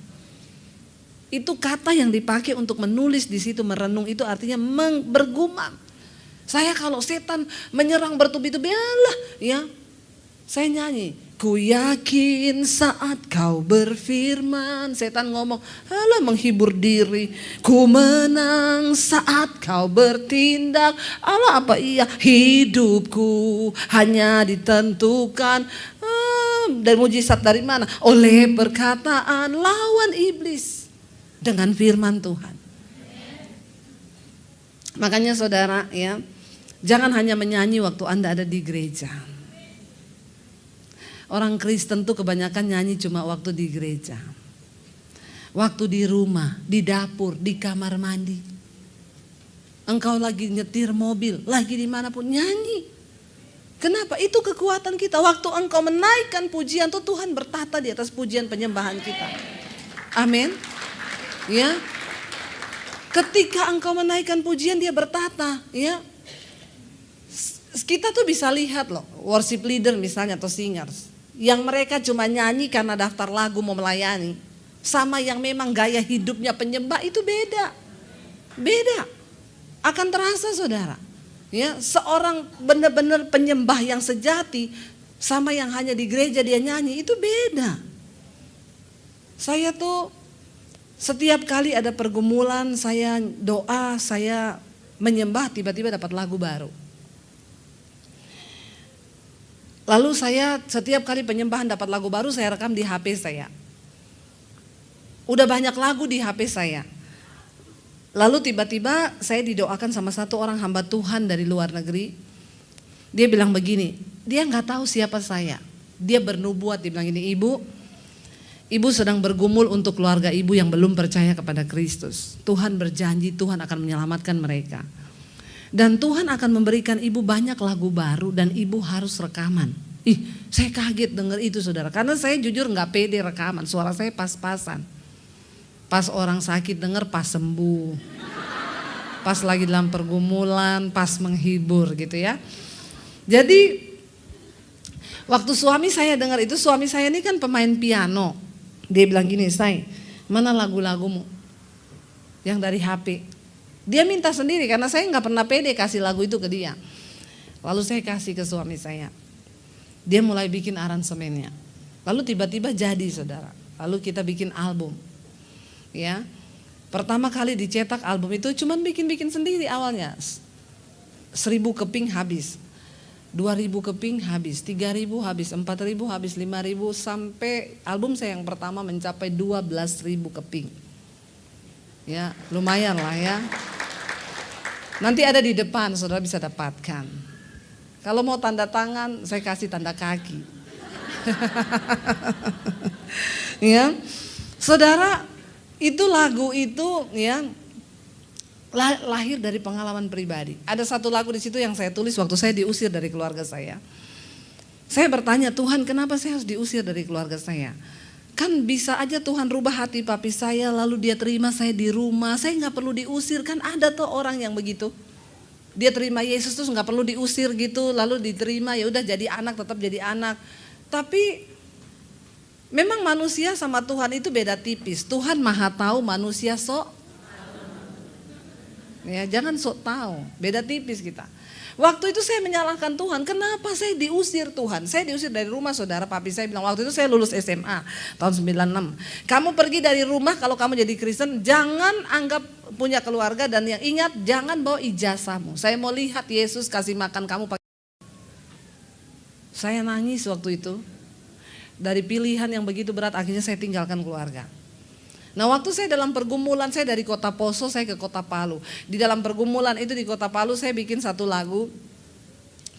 Itu kata yang dipakai untuk menulis di situ, merenung itu artinya bergumam. Saya kalau setan menyerang bertubi-tubi, alah ya, saya nyanyi. Ku yakin saat kau berfirman, setan ngomong, alah menghibur diri. Ku menang saat kau bertindak, alah apa iya, hidupku hanya ditentukan. Dan mujizat dari mana? Oleh perkataan lawan iblis dengan firman Tuhan. Makanya saudara ya, jangan hanya menyanyi waktu Anda ada di gereja. Orang Kristen tuh kebanyakan nyanyi cuma waktu di gereja. Waktu di rumah, di dapur, di kamar mandi. Engkau lagi nyetir mobil, lagi dimanapun nyanyi. Kenapa? Itu kekuatan kita. Waktu engkau menaikkan pujian tuh Tuhan bertata di atas pujian penyembahan kita. Amin. Ya. Ketika engkau menaikkan pujian dia bertata, ya. Kita tuh bisa lihat loh, worship leader misalnya atau singers. Yang mereka cuma nyanyi karena daftar lagu mau melayani. Sama yang memang gaya hidupnya penyembah itu beda. Beda. Akan terasa saudara. Ya, seorang benar-benar penyembah yang sejati sama yang hanya di gereja dia nyanyi itu beda. Saya tuh setiap kali ada pergumulan, saya doa, saya menyembah, tiba-tiba dapat lagu baru. Lalu saya setiap kali penyembahan dapat lagu baru saya rekam di HP saya. Udah banyak lagu di HP saya. Lalu tiba-tiba saya didoakan sama satu orang hamba Tuhan dari luar negeri. Dia bilang begini, dia gak tahu siapa saya. Dia bernubuat, dia bilang gini, Ibu sedang bergumul untuk keluarga ibu yang belum percaya kepada Kristus. Tuhan berjanji Tuhan akan menyelamatkan mereka. Dan Tuhan akan memberikan ibu banyak lagu baru dan ibu harus rekaman. Saya kaget dengar itu saudara. Karena saya jujur gak pede rekaman, suara saya pas-pasan. Pas orang sakit dengar pas sembuh. Pas lagi dalam pergumulan, pas menghibur gitu ya. Jadi waktu suami saya dengar itu, suami saya ini kan pemain piano. Dia bilang gini, "Say, mana lagu-lagumu yang dari HP?" Dia minta sendiri karena saya nggak pernah pede kasih lagu itu ke dia. Lalu saya kasih ke suami saya. Dia mulai bikin aransemennya. Lalu tiba-tiba jadi saudara. Lalu kita bikin album. Ya, pertama kali dicetak album itu cuman bikin-bikin sendiri awalnya. 1000 keping habis. 2.000 keping habis, 3.000 habis, 4.000 habis, 5.000 sampai album saya yang pertama mencapai 12.000 keping. Ya, lumayan lah ya. Nanti ada di depan, saudara bisa dapatkan. Kalau mau tanda tangan, saya kasih tanda kaki. Ya, saudara, itu lagu itu ya lahir dari pengalaman pribadi. Ada satu lagu di situ yang saya tulis waktu saya diusir dari keluarga saya. Saya bertanya, Tuhan, kenapa saya harus diusir dari keluarga saya? Kan bisa aja Tuhan rubah hati papi saya, lalu dia terima saya di rumah. Saya nggak perlu diusir, kan ada tuh orang yang begitu. Dia terima Yesus terus nggak perlu diusir gitu, lalu diterima, ya udah jadi anak, tetap jadi anak. Tapi memang manusia sama Tuhan itu beda tipis. Tuhan maha tahu, manusia sok. Ya, jangan sok tahu, beda tipis kita. Waktu itu saya menyalahkan Tuhan, kenapa saya diusir Tuhan? Saya diusir dari rumah, saudara. Papi saya bilang, waktu itu saya lulus SMA tahun 96. Kamu pergi dari rumah kalau kamu jadi Kristen, jangan anggap punya keluarga, dan yang ingat jangan bawa ijazahmu. Saya mau lihat Yesus kasih makan kamu pakai. Saya nangis waktu itu. Dari pilihan yang begitu berat, akhirnya saya tinggalkan keluarga. Nah, waktu saya dalam pergumulan, saya dari kota Poso saya ke kota Palu. Di dalam pergumulan itu di kota Palu saya bikin satu lagu.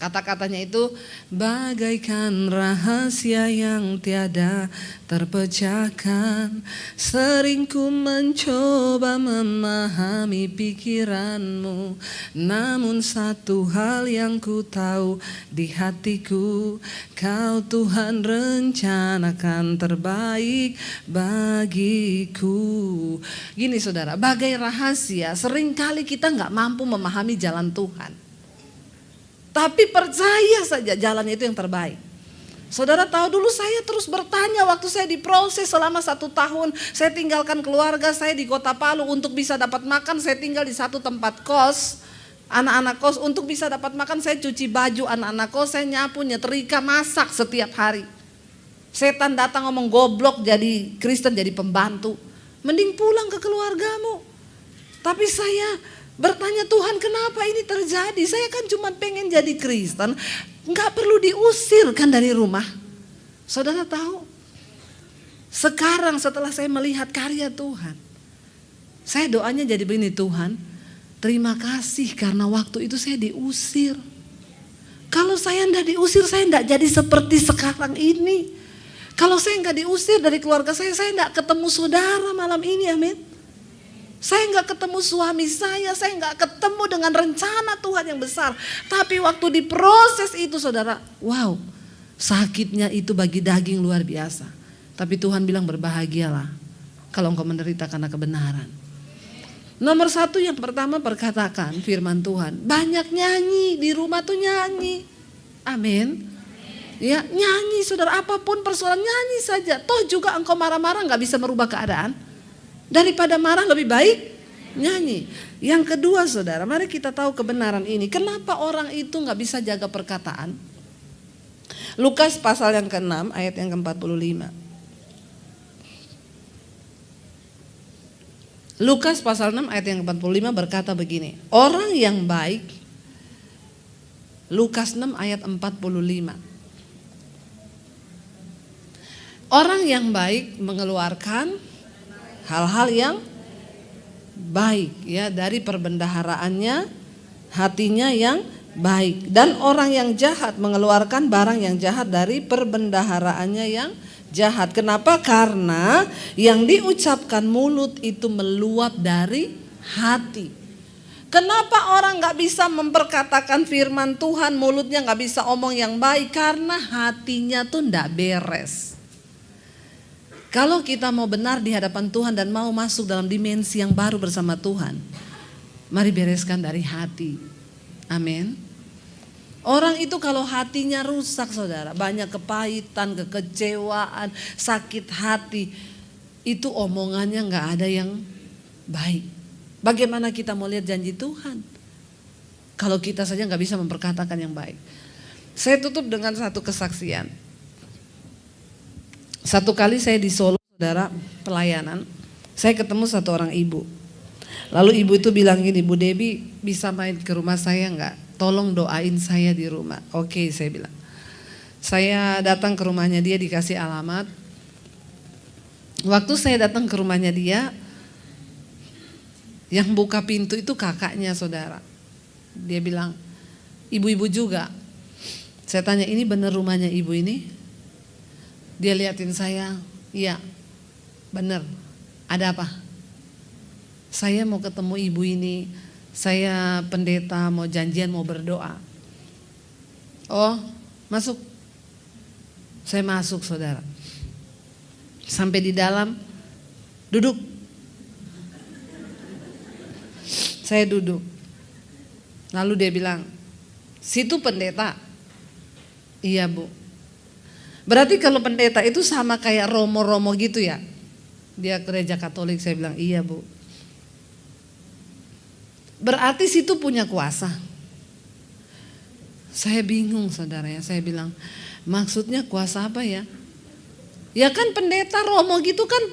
Kata-katanya itu, bagaikan rahasia yang tiada terpecahkan, sering ku mencoba memahami pikiranmu, namun satu hal yang ku tahu di hatiku, kau Tuhan rencanakan terbaik bagiku. Gini saudara, bagai rahasia seringkali kita gak mampu memahami jalan Tuhan. Tapi percaya saja jalannya itu yang terbaik. Saudara tahu dulu saya terus bertanya waktu saya diproses selama 1 tahun. Saya tinggalkan keluarga saya di kota Palu untuk bisa dapat makan. Saya tinggal di satu tempat kos, anak-anak kos. Untuk bisa dapat makan saya cuci baju anak-anak kos. Saya nyapu, nyetrika, masak setiap hari. Setan datang ngomong goblok jadi Kristen, jadi pembantu. Mending pulang ke keluargamu. Tapi saya bertanya, Tuhan kenapa ini terjadi? Saya kan cuma pengen jadi Kristen, nggak perlu diusir kan dari rumah. Saudara tahu? Sekarang setelah saya melihat karya Tuhan, saya doanya jadi begini, Tuhan terima kasih karena waktu itu saya diusir. Kalau saya nggak diusir, saya nggak jadi seperti sekarang ini. Kalau saya nggak diusir dari keluarga saya nggak ketemu saudara malam ini, amin. Saya nggak ketemu suami saya nggak ketemu dengan rencana Tuhan yang besar. Tapi waktu diproses itu saudara, wow, sakitnya itu bagi daging luar biasa. Tapi Tuhan bilang berbahagialah kalau engkau menderita karena kebenaran. Nomor 1 yang pertama perkatakan firman Tuhan. Banyak nyanyi di rumah tuh nyanyi, amin. Ya nyanyi saudara, apapun persoalan nyanyi saja. Toh juga engkau marah-marah nggak bisa merubah keadaan. Daripada marah lebih baik nyanyi. Yang kedua saudara, mari kita tahu kebenaran ini. Kenapa orang itu gak bisa jaga perkataan? Lukas pasal yang ke-6 ayat yang ke-45. Lukas pasal 6 ayat yang ke-45 berkata begini. Orang yang baik, Lukas 6 ayat 45. Orang yang baik mengeluarkan hal-hal yang baik ya dari perbendaharaannya, hatinya yang baik. Dan orang yang jahat mengeluarkan barang yang jahat dari perbendaharaannya yang jahat. Kenapa? Karena yang diucapkan mulut itu meluap dari hati. Kenapa orang gak bisa memperkatakan firman Tuhan, mulutnya gak bisa omong yang baik? Karena hatinya tuh gak beres. Kalau kita mau benar di hadapan Tuhan dan mau masuk dalam dimensi yang baru bersama Tuhan, mari bereskan dari hati. Amin. Orang itu kalau hatinya rusak saudara, banyak kepahitan, kekecewaan, sakit hati, itu omongannya gak ada yang baik. Bagaimana kita mau lihat janji Tuhan kalau kita saja gak bisa memperkatakan yang baik? Saya tutup dengan satu kesaksian. Satu kali saya di Solo, saudara, pelayanan. Saya ketemu satu orang ibu. Lalu ibu itu bilang gini, Bu Debi bisa main ke rumah saya enggak? Tolong doain saya di rumah. Oke, saya bilang. Saya datang ke rumahnya dia, dikasih alamat. Waktu saya datang ke rumahnya dia, yang buka pintu itu kakaknya saudara. Dia bilang, ibu-ibu juga. Saya tanya, ini benar rumahnya ibu ini? Dia liatin saya, iya benar. Ada apa? Saya mau ketemu ibu ini, saya pendeta mau janjian mau berdoa. Oh, masuk. Saya masuk saudara. Sampai di dalam, duduk. Saya duduk. Lalu dia bilang, situ pendeta? Iya Bu. Berarti kalau pendeta itu sama kayak romo-romo gitu ya? Dia gereja Katolik, saya bilang iya Bu. Berarti situ punya kuasa. Saya bingung saudara ya, saya bilang maksudnya kuasa apa ya? Ya kan pendeta romo gitu kan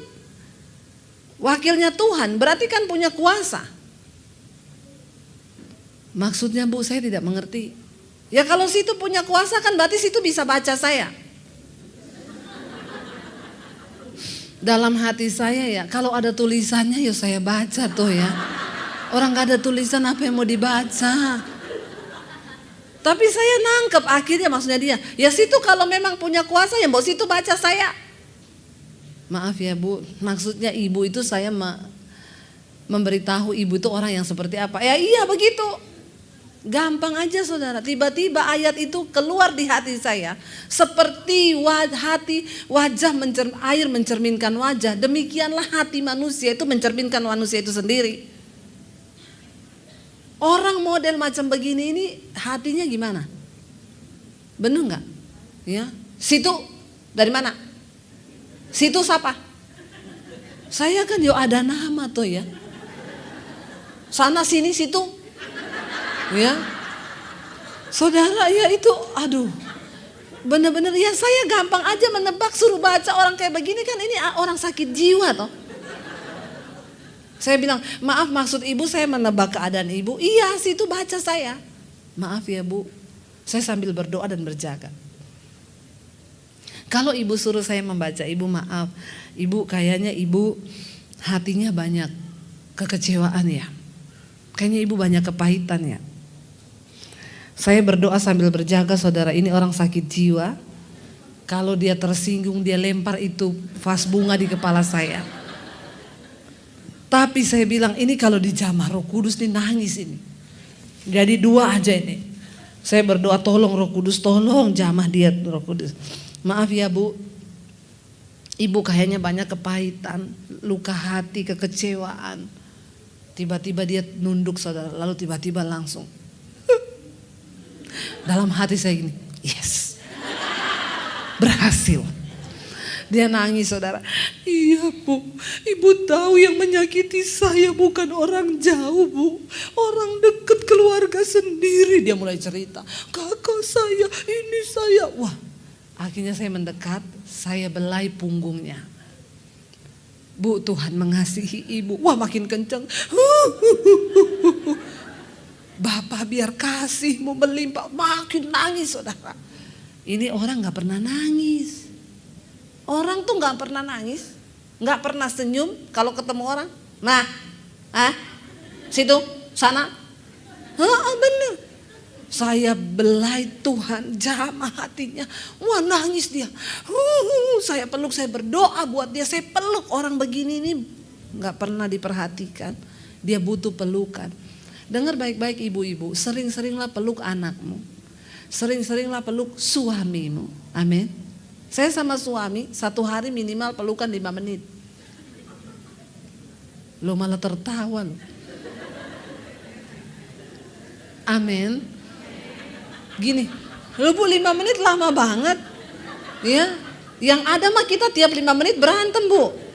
wakilnya Tuhan, berarti kan punya kuasa. Maksudnya Bu, saya tidak mengerti. Ya kalau situ punya kuasa kan berarti situ bisa baca saya. Dalam hati saya ya, kalau ada tulisannya ya saya baca tuh ya. Orang gak ada tulisan apa yang mau dibaca. Tapi saya nangkep akhirnya maksudnya dia. Ya situ kalau memang punya kuasa ya mau situ baca saya. Maaf ya Bu, maksudnya ibu itu saya memberitahu ibu itu orang yang seperti apa. Ya iya begitu. Gampang aja saudara, tiba-tiba ayat itu keluar di hati saya. Seperti wajah air mencerminkan wajah. Demikianlah hati manusia itu mencerminkan manusia itu sendiri. Orang model macam begini ini hatinya gimana? Benar nggak? Ya, situ dari mana? Situ siapa? Saya kan yo ada nama tuh ya. Sana sini situ. Ya, saudara ya itu, aduh, bener-bener ya saya gampang aja menebak suruh baca orang kayak begini kan ini orang sakit jiwa toh. Saya bilang, maaf maksud ibu saya menebak keadaan ibu. Iya situ baca saya. Maaf ya Bu, saya sambil berdoa dan berjaga. Kalau ibu suruh saya membaca, ibu maaf. Ibu kayaknya ibu hatinya banyak kekecewaan ya. Kayaknya ibu banyak kepahitan ya. Saya berdoa sambil berjaga saudara, ini orang sakit jiwa. Kalau dia tersinggung dia lempar itu vas bunga di kepala saya. Tapi saya bilang ini kalau dijamah Roh Kudus nih nangis ini. Jadi dua aja ini. Saya berdoa tolong Roh Kudus, tolong jamah dia Roh Kudus. Maaf ya Bu, ibu kayaknya banyak kepahitan, luka hati, kekecewaan. Tiba-tiba dia nunduk saudara, lalu tiba-tiba langsung. Dalam hati saya gini, yes, berhasil. Dia nangis saudara. Iya Bu, ibu tahu yang menyakiti saya bukan orang jauh Bu. Orang dekat keluarga sendiri. Dia mulai cerita, kakak saya, ini saya. Wah, akhirnya saya mendekat, saya belai punggungnya. Bu, Tuhan mengasihi ibu. Wah makin kencang. Bapak biar kasihmu melimpah. Makin nangis saudara. Ini orang gak pernah nangis. Orang tuh gak pernah nangis, gak pernah senyum kalau ketemu orang. Nah, situ, sana. Bener. Saya belai Tuhan, jamah hatinya. Wah nangis dia. Saya peluk, saya berdoa buat dia. Saya peluk orang begini ini gak pernah diperhatikan. Dia butuh pelukan. Dengar baik-baik ibu-ibu, sering-seringlah peluk anakmu. Sering-seringlah peluk suamimu. Amin. Saya sama suami satu hari minimal pelukan 5 menit. Lo malah tertawa lo. Amin. Gini, lo Bu 5 menit lama banget. Ya, yang ada mah kita tiap 5 menit berantem Bu.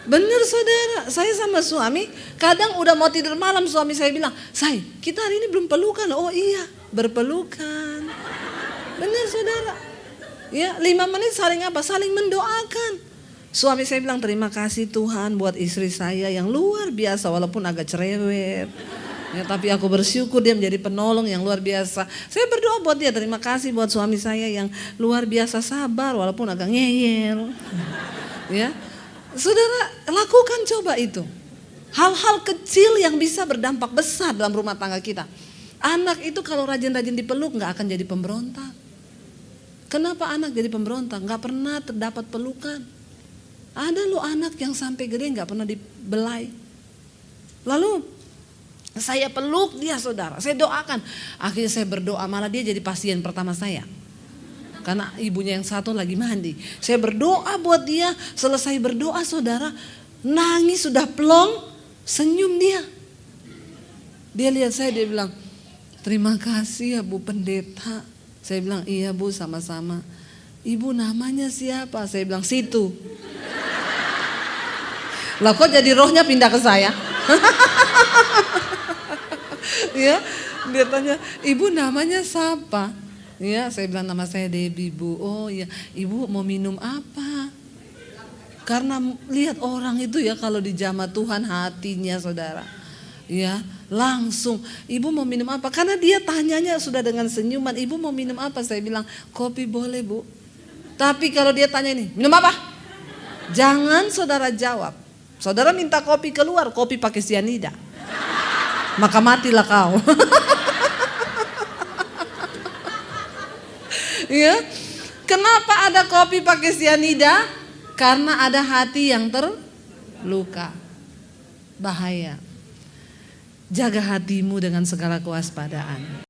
Bener saudara, saya sama suami kadang udah mau tidur malam suami saya bilang, "Say, kita hari ini belum pelukan." Oh iya, berpelukan. Bener saudara. Ya, 5 menit saling apa? Saling mendoakan. Suami saya bilang, terima kasih Tuhan buat istri saya yang luar biasa walaupun agak cerewet. Ya, tapi aku bersyukur dia menjadi penolong yang luar biasa. Saya berdoa buat dia, terima kasih buat suami saya yang luar biasa sabar walaupun agak ngeyel. Ya, saudara lakukan coba itu. Hal-hal kecil yang bisa berdampak besar dalam rumah tangga kita. Anak itu kalau rajin-rajin dipeluk nggak akan jadi pemberontak. Kenapa anak jadi pemberontak? Nggak pernah terdapat pelukan. Ada loh anak yang sampai gede nggak pernah dibelai. Lalu saya peluk dia saudara, saya doakan. Akhirnya saya berdoa, malah dia jadi pasien pertama saya. Karena ibunya yang satu lagi mandi. Saya berdoa buat dia, selesai berdoa saudara, nangis sudah plong, senyum dia. Dia lihat saya, dia bilang, terima kasih ya Bu Pendeta. Saya bilang, iya Bu sama-sama. Ibu namanya siapa? Saya bilang, Situ. Lah kok jadi rohnya pindah ke saya? Ya, dia tanya, ibu namanya siapa? Ya, saya bilang nama saya Debbie Bu. Oh iya, ibu mau minum apa? Karena lihat orang itu ya kalau dijamah Tuhan hatinya saudara. Ya, langsung ibu mau minum apa? Karena dia tanyanya sudah dengan senyuman, ibu mau minum apa? Saya bilang kopi boleh Bu. Tapi kalau dia tanya ini, minum apa? Jangan saudara jawab. Saudara minta kopi keluar, kopi pakai sianida. Maka matilah kau. Ya, kenapa ada kopi pakai sianida? Karena ada hati yang terluka. Bahaya. Jaga hatimu dengan segala kewaspadaan.